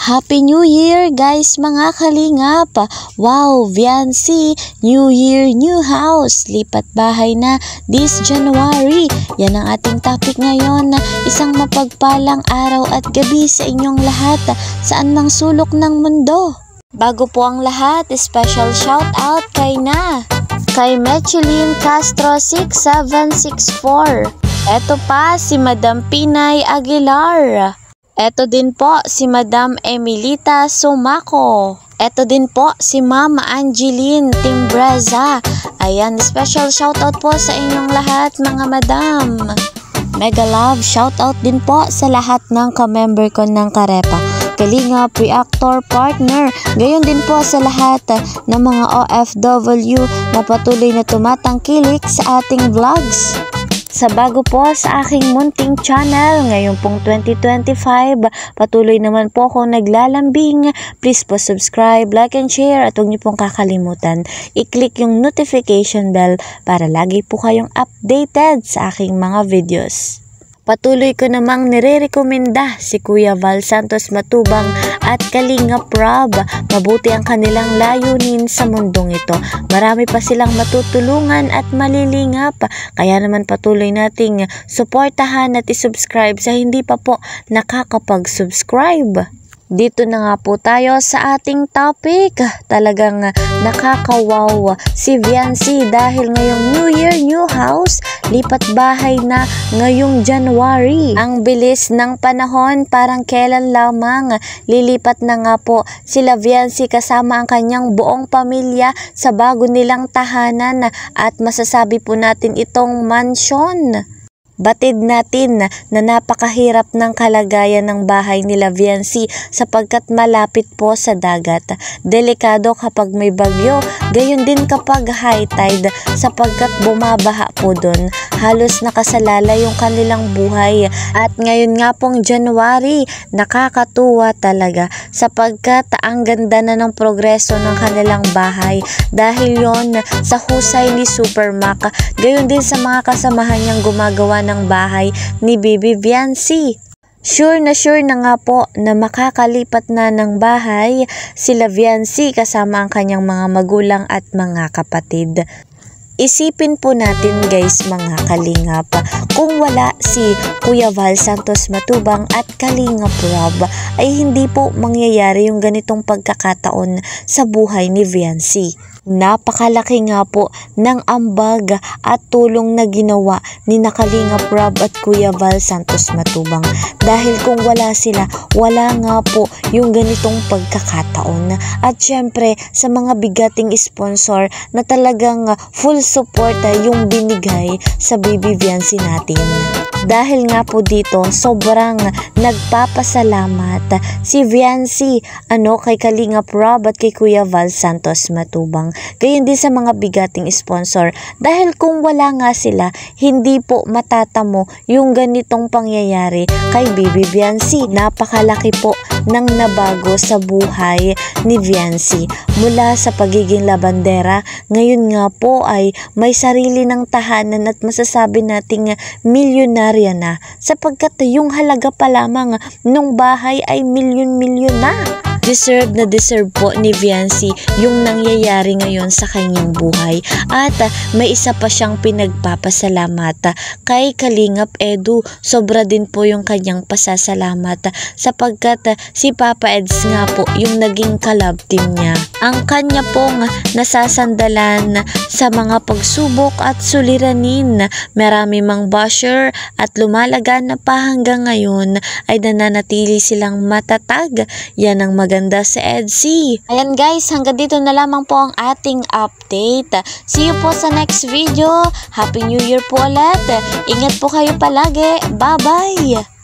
Happy New Year guys mga kalingap! Wow, Viancy, New Year, New House, lipat bahay na this January. Yan ang ating topic ngayon, isang mapagpalang araw at gabi sa inyong lahat, saan mang sulok ng mundo. Bago po ang lahat, special shout out kay Mechelin Castro 6764. Eto pa si Madam Pinay Aguilar. Eto din po si Madam Emilita Sumaco. Eto din po si Mama Angeline Timbreza. Ayan, special shoutout po sa inyong lahat mga madam. Mega love shoutout din po sa lahat ng ka-member ko ng Karepa Kalingap Reactor Partner. Gayon din po sa lahat ng mga OFW na patuloy na tumatangkilik sa ating vlogs. Sa bago po sa aking munting channel, ngayon pong 2025, patuloy naman po ako naglalambing. Please po subscribe, like and share at huwag niyo pong kakalimutan i-click yung notification bell para lagi po kayong updated sa aking mga videos. Patuloy ko namang nire-rekomenda si Kuya Val Santos Matubang at Kalingap Rob. Mabuti ang kanilang layunin sa mundong ito. Marami pa silang matutulungan at malilingap. Kaya naman patuloy nating suportahan at isubscribe sa hindi pa po nakakapag-subscribe. Dito na nga po tayo sa ating topic. Talagang nakakawaw si Viancy dahil ngayong New Year, New House, lipat bahay na ngayong January. Ang bilis ng panahon, parang kailan lamang. Lilipat na nga po sila Viancy kasama ang kanyang buong pamilya sa bago nilang tahanan at masasabi po natin itong mansion. Batid natin na napakahirap ng kalagayan ng bahay nila Viancy sapagkat malapit po sa dagat. Delikado kapag may bagyo, gayon din kapag high tide sapagkat bumabaha po doon. Halos nakasalala yung kanilang buhay. At ngayon nga pong January, nakakatuwa talaga sapagkat ang ganda na ng progreso ng kanilang bahay. Dahil yon sa husay ni Supermac, gayon din sa mga kasamahan niyang gumagawa ng bahay ni Bibi Viancy. Sure na nga po na makakalipat na ng bahay sila Viancy kasama ang kanyang mga magulang at mga kapatid. Isipin po natin guys mga kalingap, kung wala si Kuya Val Santos Matubang at Kalingap Rob ay hindi po mangyayari yung ganitong pagkakataon sa buhay ni Viancy. Napakalaki nga po ng ambag at tulong na ginawa ni Kalingap Rob at Kuya Val Santos Matubang. Dahil kung wala sila, wala nga po yung ganitong pagkakataon. At syempre sa mga bigating sponsor na talagang full support yung binigay sa Bibi Viancy natin. Dahil nga po dito, sobrang nagpapasalamat si Viancy kay Kalingap Rob at kay Kuya Val Santos Matubang. Gayon din sa mga bigating sponsor. Dahil kung wala nga sila, hindi po matatamo yung ganitong pangyayari kay Bibi Viancy. Napakalaki po ng nabago sa buhay ni Viancy. Mula sa pagiging labandera, ngayon nga po ay may sarili ng tahanan at masasabi nating milyonarya na sapagkat yung halaga pa lamang nung bahay ay milyon-milyon na. Deserve na deserve po ni Viancy yung nangyayari ngayon sa kanyang buhay. At may isa pa siyang pinagpapasalamat kay Kalingap Edu. Sobra din po yung kanyang pasasalamat sapagkat si Papa Eds nga po yung naging kalab team niya. Ang kanya pong nasasandalan sa mga pagsubok at suliranin. Marami mang basher at lumalagan na pa hanggang ngayon ay nananatili silang matatag. Yan ang maganda sa EDSI. Ayan guys, hanggang dito na lamang po ang ating update. See you po sa next video. Happy New Year po ulit. Ingat po kayo palagi. Bye-bye!